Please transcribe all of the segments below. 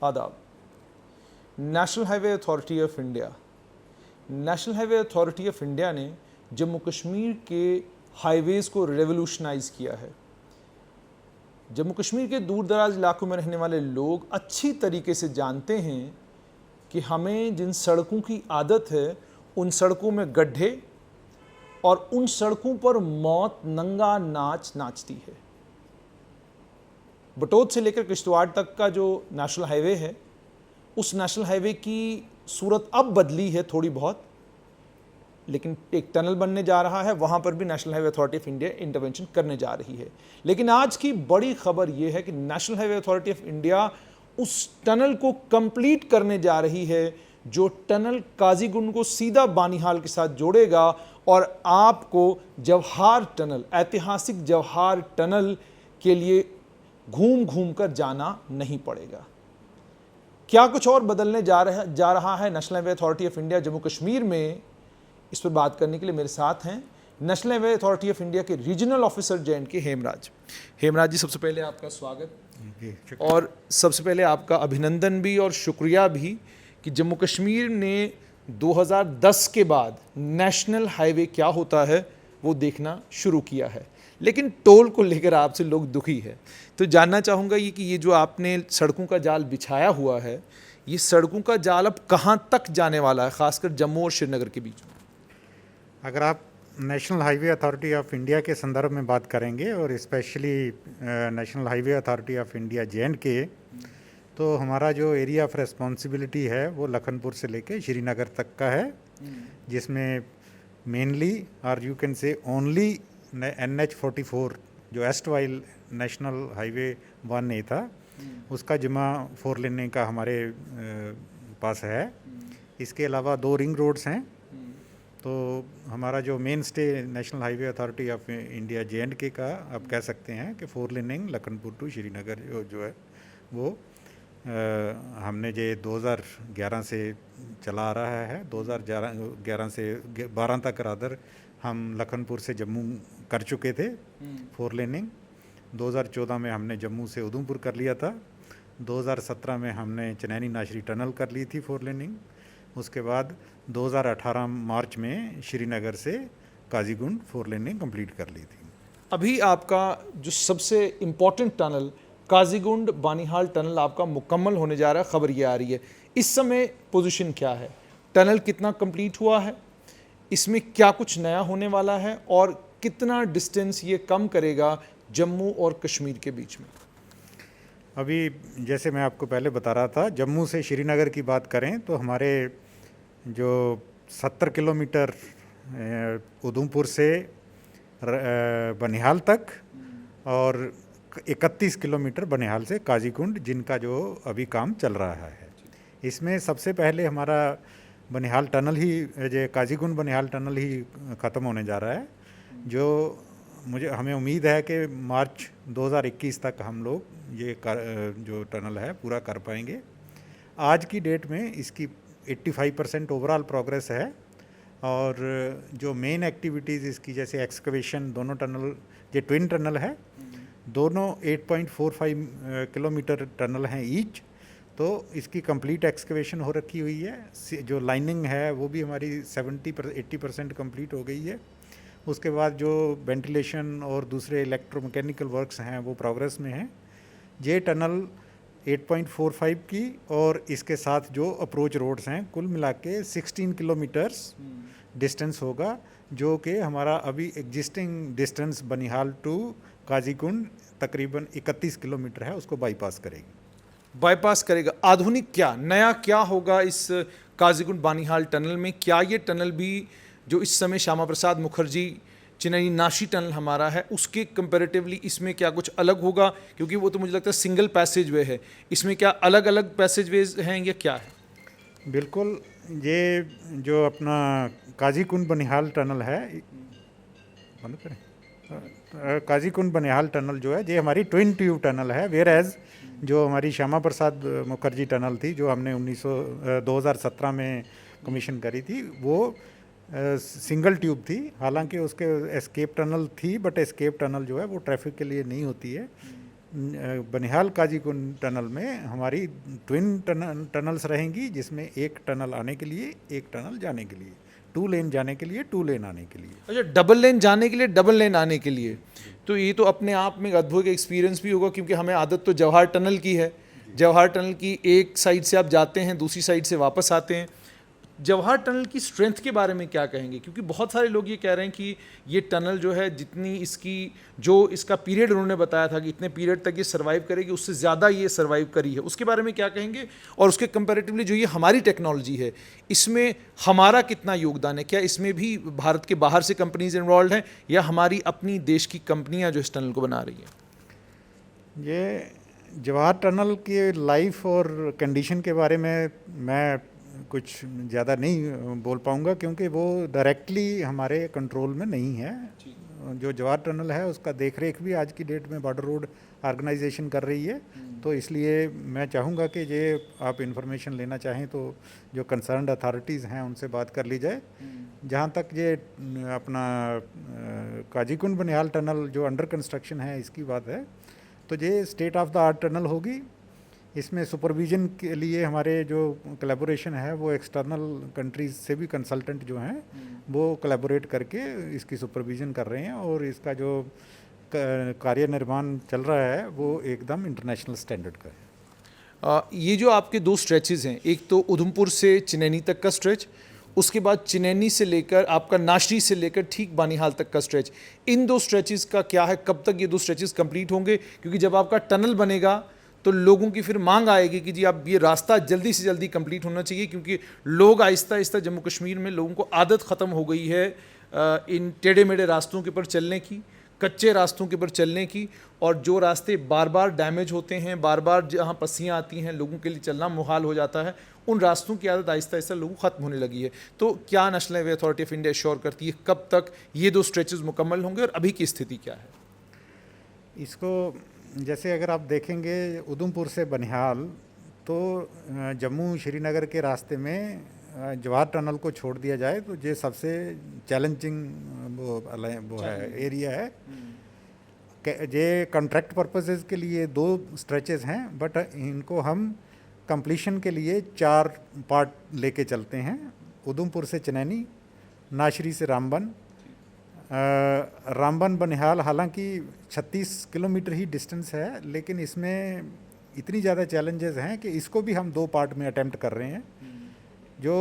आदाब। National highway authority of India ने जम्मू कश्मीर के हाईवेज़ को रेवोल्यूशनाइज किया है। जम्मू कश्मीर के दूर दराज इलाकों में रहने वाले लोग अच्छी तरीके से जानते हैं कि हमें जिन सड़कों की आदत है उन सड़कों में गड्ढे और उन सड़कों पर मौत नंगा नाच नाचती है। बटोत से लेकर किश्तवाड़ तक का जो नेशनल हाईवे है, उस नेशनल हाईवे की सूरत अब बदली है थोड़ी बहुत, लेकिन एक टनल बनने जा रहा है, वहाँ पर भी national highway authority of India intervention करने जा रही है। लेकिन आज की बड़ी खबर यह है कि national highway authority of India उस टनल को कंप्लीट करने जा रही है जो टनल काजीगुंड को सीधा बानीहाल के साथ जोड़ेगा और आपको जवाहर टनल, ऐतिहासिक जवाहर टनल के लिए घूम घूम कर जाना नहीं पड़ेगा। क्या कुछ और बदलने जा रहा है national highway authority of India Jammu Kashmir में, इस पर बात करने के लिए मेरे साथ हैं national highway authority of India के रीजनल ऑफिसर जे.एंड.के हेमराज जी, सबसे पहले आपका स्वागत और सबसे पहले आपका अभिनंदन भी और शुक्रिया भी कि जम्मू कश्मीर ने 2010 के बाद नेशनल हाईवे क्या होता है वो देखना शुरू किया है। लेकिन टोल को लेकर आपसे लोग दुखी है, तो जानना चाहूँगा ये कि ये जो आपने सड़कों का जाल बिछाया हुआ है, ये सड़कों का जाल अब कहाँ तक जाने वाला है, खासकर जम्मू और श्रीनगर के बीच में? अगर आप national highway authority of India के संदर्भ में बात करेंगे और specially national highway authority of India J&K, तो हमारा जो एरिया ऑफ रेस्पॉन्सिबिलिटी है वो लखनपुर से लेके श्रीनगर तक का है, जिसमें मेनली और you can say only NH-44 जो एस्ट वाइल नेशनल हाईवे 1A था, उसका जिम्मा 4 लेने का हमारे पास है। इसके अलावा 2 रिंग रोड्स हैं। तो हमारा जो main stay national highway authority of India J&K का आप कह सकते हैं कि 4 लेनिंग लखनपुर टू श्रीनगर जो है वो हमने जो 2011 से चला आ रहा है। 2011 से 12 तक रादर हम लखनपुर से जम्मू कर चुके थे 4 लेनिंग। 2014 में हमने जम्मू से उधमपुर कर लिया था। 2017 में हमने चनैनी नाशरी टनल कर ली थी 4 लेनिंग। उसके बाद 2018 मार्च में श्रीनगर से काजीगुंड 4 लेनिंग कंप्लीट कर ली थी। अभी आपका जो सबसे important tunnel Qazigund Banihal tunnel आपका मुकम्मल होने जा रहा है, खबर ये आ रही है। इस समय पोजीशन क्या है, टनल कितना कंप्लीट हुआ है, इसमें क्या कुछ नया होने वाला है और कितना डिस्टेंस ये कम करेगा जम्मू और कश्मीर के बीच में? अभी जैसे मैं आपको पहले बता रहा था, जम्मू से श्रीनगर की बात करें तो हमारे जो 70 किलोमीटर उधमपुर से बनिहाल तक और 31 किलोमीटर बनिहाल से काजीकुंड, जिनका जो अभी काम चल रहा है। इसमें सबसे पहले हमारा बनिहाल टनल ही, जो काजीकुंड बनिहाल टनल ही ख़त्म होने जा रहा है, जो हमें उम्मीद है कि मार्च 2021 तक हम लोग ये जो टनल है पूरा कर पाएंगे। आज की डेट में इसकी 85% ओवरऑल प्रोग्रेस है और जो मेन एक्टिविटीज़ इसकी जैसे एक्सकवेशन, दोनों टनल ये ट्विन टनल है, दोनों 8.45 किलोमीटर टनल हैं ईच, तो इसकी कंप्लीट एक्सकवेशन हो रखी हुई है। जो लाइनिंग है वो भी हमारी 80% कंप्लीट हो गई है। उसके बाद जो वेंटिलेशन और दूसरे इलेक्ट्रोमैकेनिकल वर्क्स हैं वो प्रोग्रेस में हैं। ये टनल 8.45 की और इसके साथ जो अप्रोच रोड्स हैं कुल मिला के 16 किलोमीटर्स डिस्टेंस होगा, जो कि हमारा अभी existing distance Banihal to Qazigund तकरीबन 31 किलोमीटर है, उसको बाईपास करेगा। आधुनिक क्या नया क्या होगा इस काजीकुंड बानीहाल टनल में? क्या ये टनल भी जो इस समय श्यामा प्रसाद मुखर्जी चनैनी नाशी टनल हमारा है उसके कंपैरेटिवली इसमें क्या कुछ अलग होगा? क्योंकि वो तो मुझे लगता है सिंगल पैसेज वे है, इसमें क्या अलग अलग पैसेज वेज हैं या क्या है? बिल्कुल, ये जो अपना काजीकुंड बनिहाल टनल है, बंद करें, काजीकुंड बनिहाल टनल जो है ये हमारी ट्विन ट्यूब टनल है, वेयर एज जो हमारी श्यामा प्रसाद मुखर्जी टनल थी जो हमने 2017 में कमीशन करी थी, वो सिंगल ट्यूब थी। हालांकि उसके एस्केप टनल थी, बट एस्केप टनल जो है वो ट्रैफिक के लिए नहीं होती है। बनिहाल काजीकुंड टनल में हमारी ट्विन टनल्स रहेंगी, जिसमें एक टनल आने के लिए, एक टनल जाने के लिए, 2 लेन जाने के लिए, 2 लेन आने के लिए। अच्छा, डबल लेन जाने के लिए, डबल लेन आने के लिए, तो ये तो अपने आप में एक अद्भुत एक्सपीरियंस भी होगा, क्योंकि हमें आदत तो जवाहर टनल की है। जवाहर टनल की एक साइड से आप जाते हैं, दूसरी साइड से वापस आते हैं। जवाहर टनल की स्ट्रेंथ के बारे में क्या कहेंगे? क्योंकि बहुत सारे लोग ये कह रहे हैं कि ये टनल जो है, जितनी इसकी जो इसका पीरियड उन्होंने बताया था कि इतने पीरियड तक ये सर्वाइव करेगी, उससे ज़्यादा ये सर्वाइव करी है। उसके बारे में क्या कहेंगे? और उसके कंपैरेटिवली जो ये हमारी टेक्नोलॉजी है, इसमें हमारा कितना योगदान है? क्या इसमें भी भारत के बाहर से कंपनीज इन्वॉल्व हैं, या हमारी अपनी देश की कंपनियां जो इस टनल को बना रही हैं? ये जवाहर टनल की लाइफ और कंडीशन के बारे में मैं कुछ ज़्यादा नहीं बोल पाऊँगा, क्योंकि वो डायरेक्टली हमारे कंट्रोल में नहीं है। जो जवाहर टनल है उसका देखरेख भी आज की डेट में बॉर्डर रोड ऑर्गेनाइजेशन कर रही है। तो इसलिए मैं चाहूँगा कि ये आप इंफॉर्मेशन लेना चाहें तो जो कंसर्न्ड अथॉरिटीज़ हैं उनसे बात कर ली जाए। जहाँ तक ये अपना काजीकुंड बनिहाल टनल जो अंडर कंस्ट्रक्शन है इसकी बात है, तो ये state of the art tunnel होगी। इसमें सुपरविज़न के लिए हमारे जो कोलैबोरेशन है वो एक्सटर्नल कंट्रीज से भी कंसल्टेंट जो हैं वो कोलैबोरेट करके इसकी सुपरविज़न कर रहे हैं, और इसका जो कार्य निर्माण चल रहा है वो एकदम इंटरनेशनल स्टैंडर्ड का है। ये जो आपके 2 स्ट्रेचेज़ हैं, एक तो उधमपुर से चिनैनी तक का स्ट्रेच, उसके बाद चिनैनी से लेकर आपका नाशरी से लेकर ठीक बानीहाल तक का स्ट्रेच, इन 2 स्ट्रेचेस का क्या है? कब तक ये 2 स्ट्रेचेस कंप्लीट होंगे? क्योंकि जब आपका टनल बनेगा तो लोगों की फिर मांग आएगी कि जी अब ये रास्ता जल्दी से जल्दी कंप्लीट होना चाहिए, क्योंकि लोग आहिस्ता आहिस्ता जम्मू कश्मीर में लोगों को आदत ख़त्म हो गई है इन टेढ़े मेढ़े रास्तों के ऊपर चलने की, कच्चे रास्तों के ऊपर चलने की, और जो रास्ते बार बार डैमेज होते हैं, बार बार जहाँ पस्सियाँ आती हैं, लोगों के लिए चलना मुहाल हो जाता है, उन रास्तों की आदत आहिस्ता आहिस्ता लोगों को ख़त्म होने लगी है। तो क्या national highway authority of India assure करती है कब तक ये 2 स्ट्रेचेस मुकम्मल होंगे, और अभी की स्थिति क्या है? इसको जैसे अगर आप देखेंगे उधमपुर से बनिहाल, तो जम्मू श्रीनगर के रास्ते में जवाहर टनल को छोड़ दिया जाए तो ये सबसे चैलेंजिंग वो है एरिया है। ये कॉन्ट्रैक्ट पर्पसेस के लिए 2 स्ट्रेचेस हैं, बट इनको हम कंप्लीशन के लिए 4 पार्ट लेके चलते हैं। उधमपुर से चिनैनी, नाशरी से रामबन, रामबन बनिहाल हालांकि 36 किलोमीटर ही डिस्टेंस है, लेकिन इसमें इतनी ज़्यादा चैलेंजेस हैं कि इसको भी हम 2 पार्ट में अटेम्प्ट कर रहे हैं। जो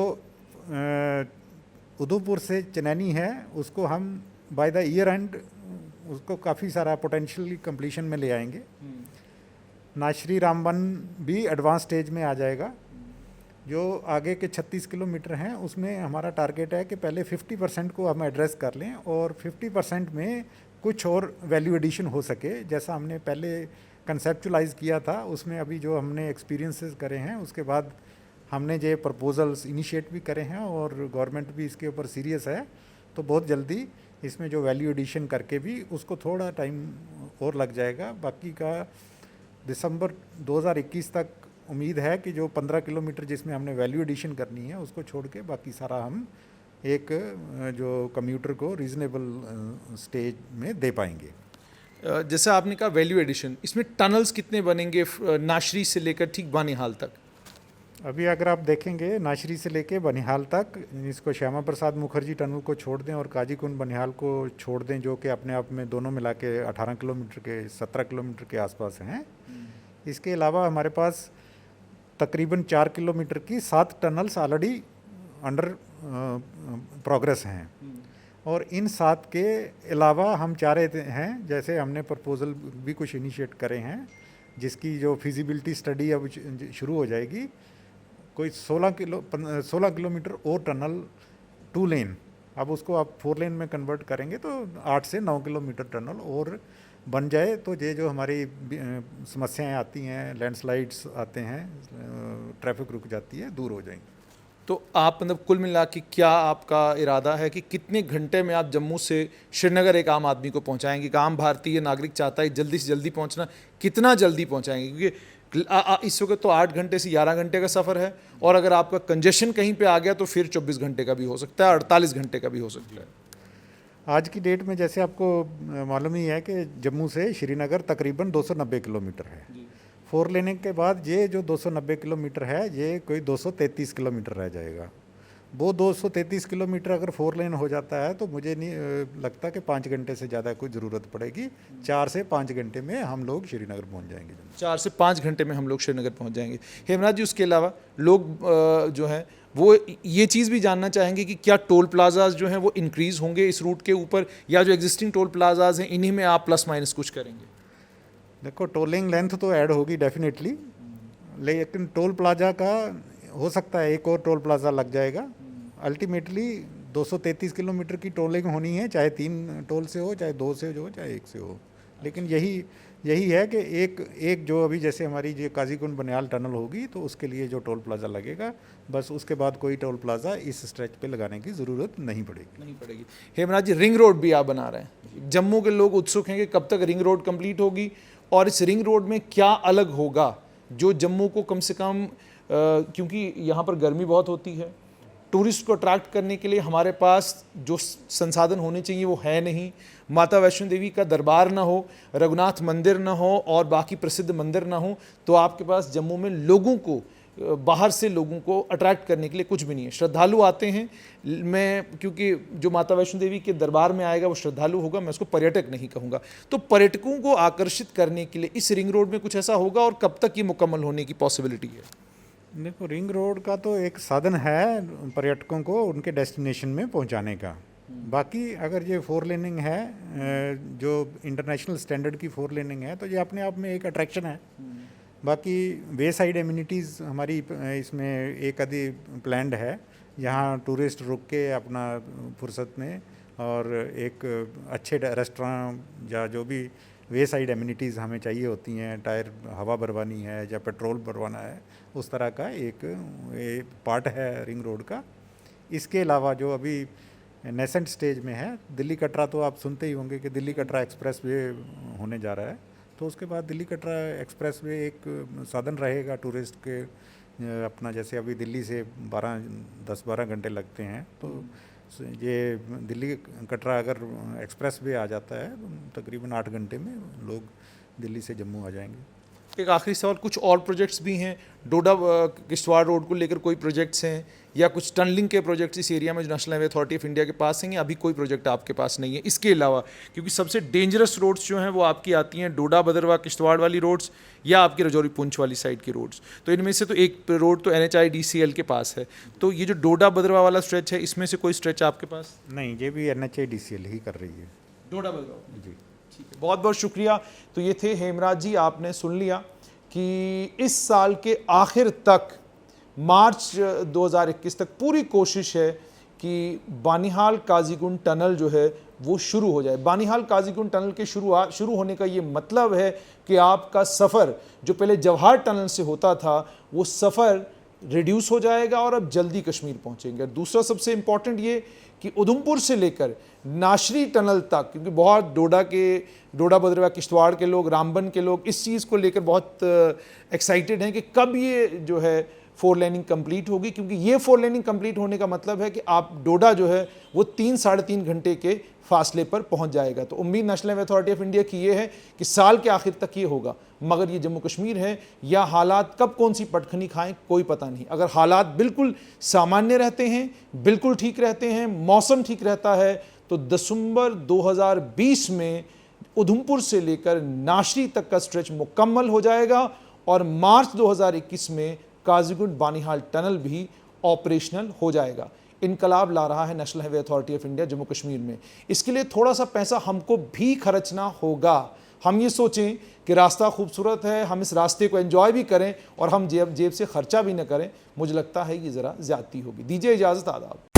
उधमपुर से चिनैनी है उसको हम बाय द ईयर एंड उसको काफ़ी सारा पोटेंशियली कंप्लीशन में ले आएंगे। नाशरी रामबन भी एडवांस स्टेज में आ जाएगा। जो आगे के 36 किलोमीटर हैं उसमें हमारा टारगेट है कि पहले 50% को हम एड्रेस कर लें, और 50% में कुछ और वैल्यू एडिशन हो सके, जैसा हमने पहले कंसेप्चुलाइज़ किया था। उसमें अभी जो हमने एक्सपीरियंसेस करे हैं उसके बाद हमने जो प्रपोजल्स इनिशिएट भी करे हैं, और गवर्नमेंट भी इसके ऊपर सीरियस है। तो बहुत जल्दी इसमें जो वैल्यू एडिशन करके भी उसको थोड़ा टाइम और लग जाएगा। बाकी का दिसंबर 2021 तक उम्मीद है कि जो 15 किलोमीटर जिसमें हमने वैल्यू एडिशन करनी है उसको छोड़ के बाकी सारा हम एक जो कम्यूटर को रीज़नेबल स्टेज में दे पाएंगे। जैसे आपने कहा वैल्यू एडिशन, इसमें टनल्स कितने बनेंगे नाशरी से लेकर ठीक बानीहाल तक? अभी अगर आप देखेंगे नाशरी से लेके बनिहाल तक, इसको श्यामा प्रसाद मुखर्जी टनल को छोड़ दें और काजीकुंड बनिहाल को छोड़ दें, जो कि अपने आप में दोनों मिला के 18 किलोमीटर के 17 किलोमीटर के आसपास हैं। इसके अलावा हमारे पास तकरीबन 4 किलोमीटर की 7 टनल्स ऑलरेडी अंडर प्रोग्रेस हैं, और इन 7 के अलावा हम चाह रहे हैं, जैसे हमने प्रपोजल भी कुछ इनिशिएट करे हैं जिसकी जो फिजिबिलिटी स्टडी अब शुरू हो जाएगी। कोई 16 किलोमीटर और टनल 2 लेन, अब उसको आप 4 लेन में कन्वर्ट करेंगे तो 8 से 9 किलोमीटर टनल और बन जाए तो ये जो हमारी समस्याएं आती हैं, लैंडस्लाइड्स आते हैं, ट्रैफिक रुक जाती है, दूर हो जाएंगी। तो आप मतलब कुल मिला के क्या आपका इरादा है कि कितने घंटे में आप जम्मू से श्रीनगर एक आम आदमी को पहुंचाएंगे? एक आम भारतीय नागरिक चाहता है जल्दी से जल्दी पहुंचना, कितना जल्दी पहुंचाएंगे? क्योंकि इस वक्त तो 8 घंटे से 11 घंटे का सफ़र है, और अगर आपका कंजेशन कहीं पे आ गया तो फिर 24 घंटे का भी हो सकता है, 48 घंटे का भी हो सकता है। आज की डेट में जैसे आपको मालूम ही है कि जम्मू से श्रीनगर तकरीबन 290 किलोमीटर है। 4 लेनिंग के बाद ये जो 290 किलोमीटर है ये कोई 233 किलोमीटर रह जाएगा। वो 233 किलोमीटर अगर 4 लेन हो जाता है तो मुझे नहीं लगता कि 5 घंटे से ज़्यादा कोई ज़रूरत पड़ेगी। 4 से 5 घंटे में हम लोग श्रीनगर पहुंच जाएंगे। 4 से 5 घंटे में हम लोग श्रीनगर पहुंच जाएंगे। हेमराज जी, उसके अलावा लोग जो है वो ये चीज़ भी जानना चाहेंगे कि क्या टोल प्लाजाज जो हैं वो इंक्रीज़ होंगे इस रूट के ऊपर, या जो एग्जिस्टिंग टोल प्लाजाज हैं इन्हीं में आप प्लस माइनस कुछ करेंगे? देखो, टोलिंग लेंथ तो ऐड होगी डेफिनेटली, लेकिन टोल प्लाजा का हो सकता है एक और टोल प्लाजा लग जाएगा। अल्टीमेटली 233 किलोमीटर की टोलिंग होनी है, चाहे 3 टोल से हो, चाहे 2 से हो, चाहे 1 से हो। लेकिन यही है कि एक जो अभी जैसे हमारी जो काजीकुंड बनिहाल टनल होगी तो उसके लिए जो टोल प्लाजा लगेगा, बस उसके बाद कोई टोल प्लाजा इस स्ट्रेच पे लगाने की ज़रूरत नहीं पड़ेगी। हेमराज जी, रिंग रोड भी आप बना रहे हैं। जम्मू के लोग उत्सुक हैं कि कब तक रिंग रोड कंप्लीट होगी, और इस रिंग रोड में क्या अलग होगा जो जम्मू को कम से कम क्योंकि यहाँ पर गर्मी बहुत होती है, टूरिस्ट को अट्रैक्ट करने के लिए हमारे पास जो संसाधन होने चाहिए वो है नहीं। माता वैष्णो देवी का दरबार ना हो, रघुनाथ मंदिर ना हो और बाकी प्रसिद्ध मंदिर ना हो, तो आपके पास जम्मू में लोगों को, बाहर से लोगों को अट्रैक्ट करने के लिए कुछ भी नहीं है। श्रद्धालु आते हैं, मैं क्योंकि जो माता वैष्णो देवी के दरबार में आएगा वो श्रद्धालु होगा, मैं उसको पर्यटक नहीं कहूँगा। तो पर्यटकों को आकर्षित करने के लिए इस रिंग रोड में कुछ ऐसा होगा, और कब तक ये मुकम्मल होने की पॉसिबिलिटी है? देखो, रिंग रोड का तो एक साधन है पर्यटकों को उनके डेस्टिनेशन में पहुंचाने का। बाकी अगर ये 4 लेनिंग है, जो इंटरनेशनल स्टैंडर्ड की 4 लेनिंग है, तो ये अपने आप में एक अट्रैक्शन है। बाकी वे साइड एमिनिटीज़ हमारी इसमें एक आधी प्लान्ड है, यहाँ टूरिस्ट रुक के अपना फुर्सत में और एक अच्छे रेस्टोरेंट या जो भी वे साइड एमिनिटीज़ हमें चाहिए होती हैं, टायर हवा भरवानी है या पेट्रोल भरवाना है, उस तरह का एक पार्ट है रिंग रोड का। इसके अलावा जो अभी नेसेंट स्टेज में है, दिल्ली कटरा तो आप सुनते ही होंगे कि दिल्ली कटरा एक्सप्रेस वे होने जा रहा है। तो उसके बाद दिल्ली कटरा एक्सप्रेस वे एक साधन रहेगा टूरिस्ट के, अपना जैसे अभी दिल्ली से 10-12 घंटे लगते हैं, तो ये दिल्ली कटरा अगर एक्सप्रेस वे आ जाता है तो तकरीबन 8 घंटे में लोग दिल्ली से जम्मू आ जाएंगे। एक आखिरी सवाल, कुछ और प्रोजेक्ट्स भी हैं डोडा किश्तवाड़ रोड को लेकर, कोई प्रोजेक्ट्स हैं या कुछ टनलिंग के प्रोजेक्ट्स इस एरिया में जो national highway authority of India के पास हैं, या अभी कोई प्रोजेक्ट आपके पास नहीं है इसके अलावा? क्योंकि सबसे डेंजरस रोड्स जो हैं वो आपकी आती हैं डोडा भदरवा किश्तवाड़ वाली रोड्स या आपकी रजौरी पुंछ वाली साइड की रोड्स। तो इनमें से तो एक रोड तो NHIDCL के पास है, तो ये जो डोडा भदरवा वाला स्ट्रेच है इसमें से कोई स्ट्रेच आपके पास? नहीं, ये भी NHIDCL ही कर रही है, डोडा भदरवा जी। ठीक है, बहुत बहुत शुक्रिया। तो ये थे हेमराज जी, आपने सुन लिया कि इस साल के आखिर तक, मार्च 2021 तक पूरी कोशिश है कि बानिहाल काजीकुंड टनल जो है वो शुरू हो जाए। बानिहाल काजीकुंड टनल के शुरू होने का ये मतलब है कि आपका सफ़र जो पहले जवाहर टनल से होता था वो सफ़र रिड्यूस हो जाएगा और अब जल्दी कश्मीर पहुंचेंगे। दूसरा सबसे इम्पॉर्टेंट ये कि उधमपुर से लेकर नाशरी टनल तक, क्योंकि बहुत डोडा भदरवा किश्तवाड़ के लोग, रामबन के लोग इस चीज़ को लेकर बहुत एक्साइटेड हैं कि कब ये जो है 4 लेनिंग कंप्लीट होगी, क्योंकि ये 4 लेनिंग कंप्लीट होने का मतलब है कि आप डोडा जो है वो 3-3.5 घंटे के फासले पर पहुंच जाएगा। तो उम्मीद national highway authority of India की ये है कि साल के आखिर तक ये होगा, मगर ये जम्मू कश्मीर है, या हालात कब कौन सी पटखनी खाएं कोई पता नहीं। अगर हालात बिल्कुल सामान्य रहते हैं, बिल्कुल ठीक रहते हैं, मौसम ठीक रहता है, तो दिसंबर 2020 में उधमपुर से लेकर नाशरी तक का स्ट्रेच मुकम्मल हो जाएगा और मार्च 2021 में काजीकुंड बानिहाल टनल भी ऑपरेशनल हो जाएगा। इनकलाब ला रहा है national highway authority of India Jammu Kashmir में। इसके लिए थोड़ा सा पैसा हमको भी खर्चना होगा। हम ये सोचें कि रास्ता खूबसूरत है, हम इस रास्ते को एंजॉय भी करें और हम जेब से खर्चा भी न करें, मुझे लगता है ये ज़रा ज़्यादती होगी। दीजिए इजाज़त, आदाब।